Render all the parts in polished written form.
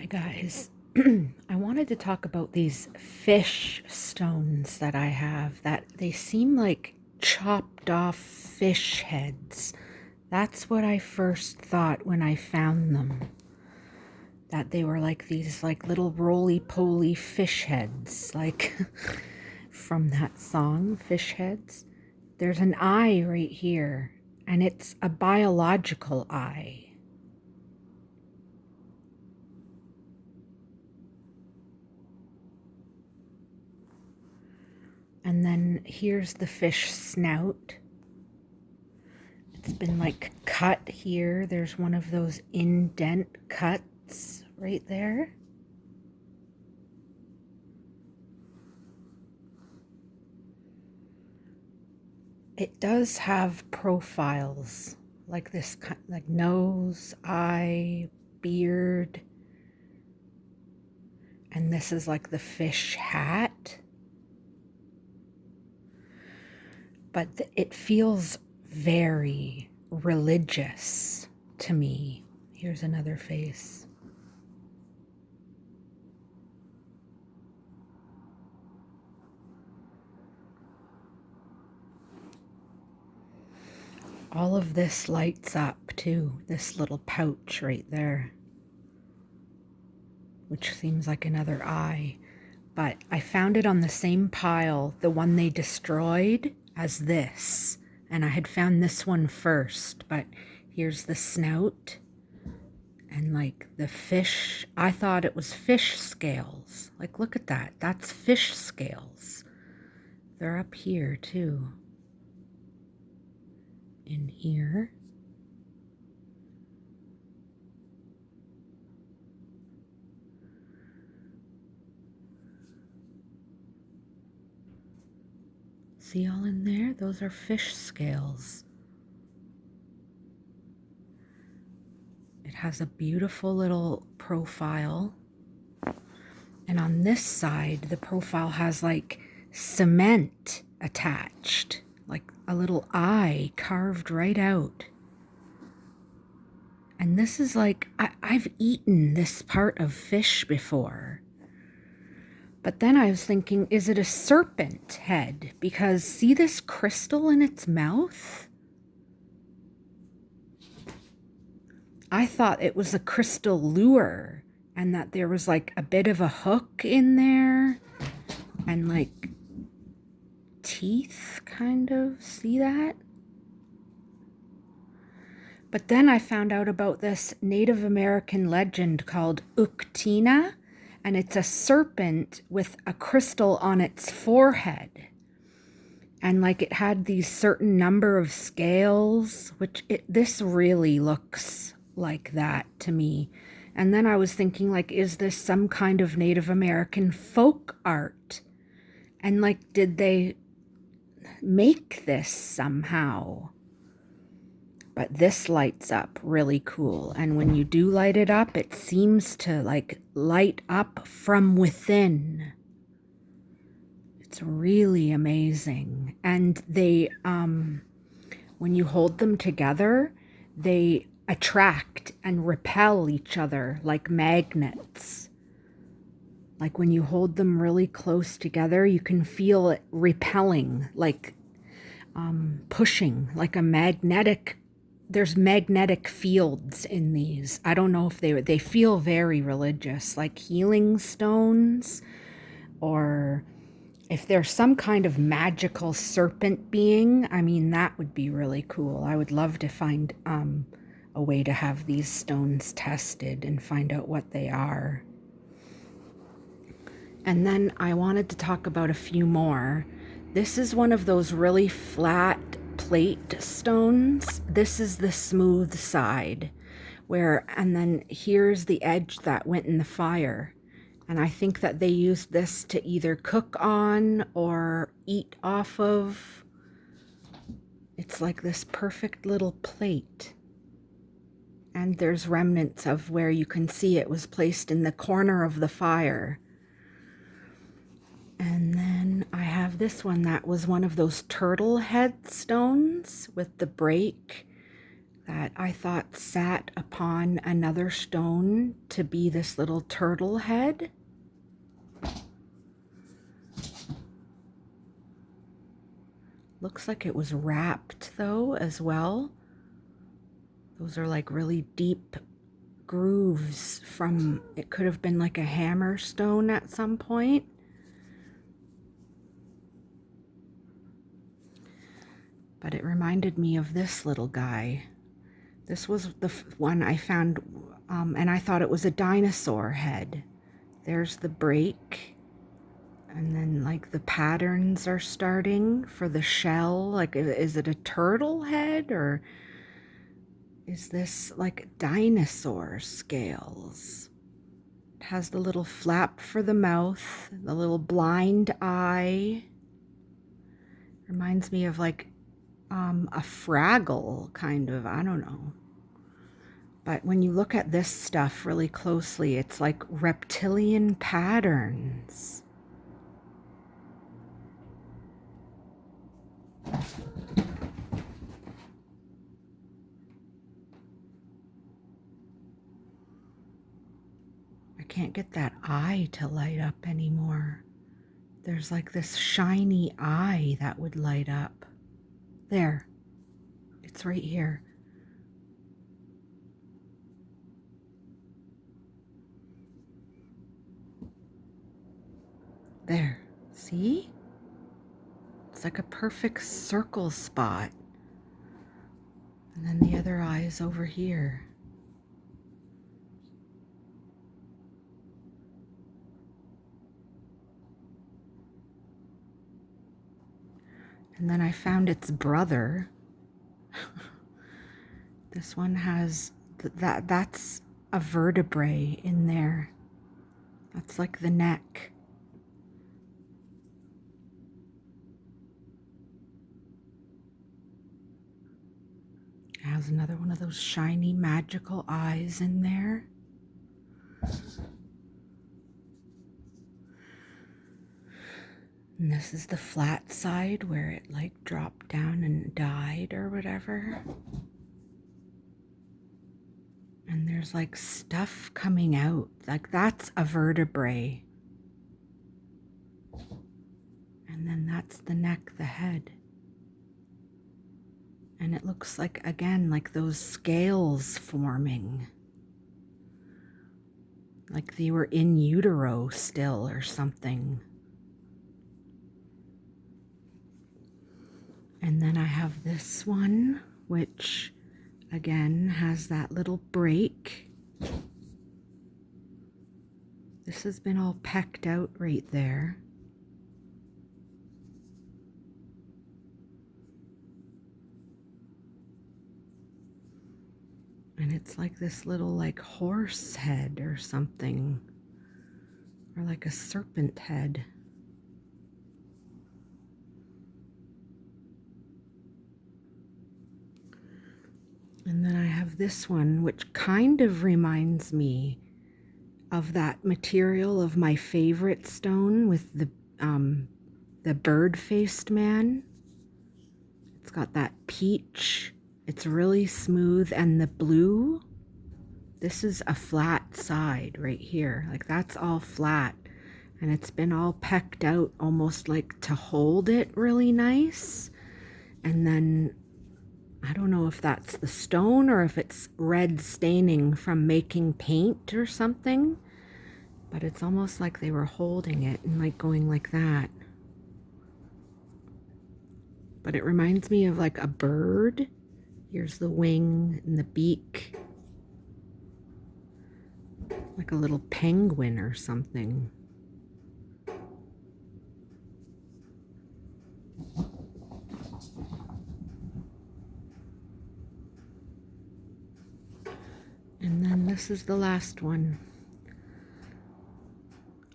Hi guys. I wanted to talk about these fish stones that I have that they seem like chopped off fish heads. That's what I first thought when I found them. That they were like these like little roly-poly fish heads, like from that song, Fish Heads. There's an eye right here, and it's a biological eye. And then here's the fish snout. It's been like cut here. There's one of those indent cuts right there. It does have profiles like this, like nose, eye, beard. And this is like the fish hat. But it feels very religious to me. Here's another face. All of this lights up too, this little pouch right there, which seems like another eye. But I found it on the same pile, the one they destroyed, as this. And I had found this one first, but here's the snout. And like the fish, I thought it was fish scales. Like, look at that. That's fish scales. They're up here too. In here. See all in there? Those are fish scales. It has a beautiful little profile. And on this side, the profile has like cement attached, like a little eye carved right out. And this is like, I've eaten this part of fish before. But then I was thinking, is it a serpent head? Because see this crystal in its mouth? I thought it was a crystal lure and that there was like a bit of a hook in there and like teeth, kind of. See that? But then I found out about this Native American legend called Uktena, and it's a serpent with a crystal on its forehead. And like it had these certain number of scales, which this really looks like that to me. And then I was thinking, like, is this some kind of Native American folk art? And like, did they make this somehow? But this lights up really cool. And when you do light it up, it seems to like light up from within. It's really amazing. And they, when you hold them together, they attract and repel each other like magnets. Like when you hold them really close together, you can feel it repelling, like pushing, like a magnetic. There's magnetic fields in these. I don't know if they feel very religious, like healing stones, or if there's some kind of magical serpent being. I mean, that would be really cool. I would love to find a way to have these stones tested and find out what they are. And then I wanted to talk about a few more. This is one of those really flat plate stones. This is the smooth side and then here's the edge that went in the fire. And I think that they used this to either cook on or eat off of. It's like this perfect little plate. And there's remnants of where you can see it was placed in the corner of the fire. And then I have this one that was one of those turtle head stones with the break that I thought sat upon another stone to be this little turtle head. Looks like it was wrapped though as well. Those are like really deep grooves from, it could have been like a hammer stone at some point. But it reminded me of this little guy. This was the one I found, and I thought it was a dinosaur head. There's the break. And then like the patterns are starting for the shell. Like, is it a turtle head or is this like dinosaur scales? It has the little flap for the mouth, the little blind eye. Reminds me of like a Fraggle kind of, I don't know. But when you look at this stuff really closely, it's like reptilian patterns. I can't get that eye to light up anymore. There's like this shiny eye that would light up. There. It's right here. There. See? It's like a perfect circle spot. And then the other eye is over here. And then I found its brother. This one has that's a vertebrae in there. That's like the neck. It has another one of those shiny magical eyes in there. And this is the flat side where it like dropped down and died or whatever. And there's like stuff coming out. Like that's a vertebrae. And then that's the neck, the head. And it looks like, again, like those scales forming. Like they were in utero still or something. And then I have this one, which again has that little break. This has been all pecked out right there. And it's like this little like horse head or something, or like a serpent head. And then I have this one, which kind of reminds me of that material of my favorite stone with the bird-faced man. It's got that peach. It's really smooth, and the blue. This is a flat side right here. Like that's all flat, and it's been all pecked out almost like to hold it really nice. And then I don't know if that's the stone or if it's red staining from making paint or something, but it's almost like they were holding it and like going like that. But it reminds me of like a bird. Here's the wing and the beak. Like a little penguin or something. And then this is the last one.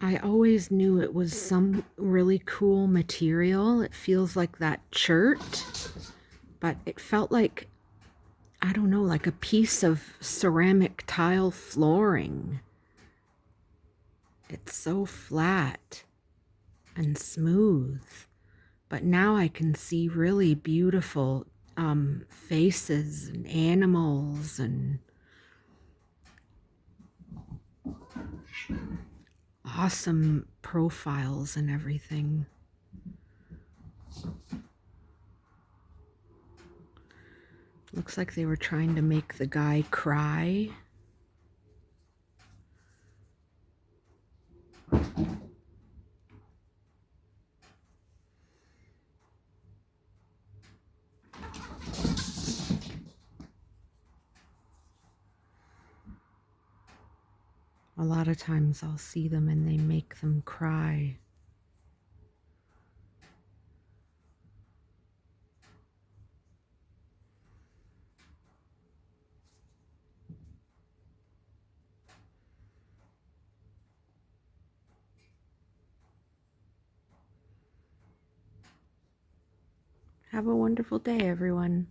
I always knew it was some really cool material. It feels like that chert, but it felt like, I don't know, like a piece of ceramic tile flooring. It's so flat and smooth, but now I can see really beautiful faces and animals and awesome profiles and everything. Looks like they were trying to make the guy cry. A lot of times I'll see them and they make them cry. Have a wonderful day, everyone.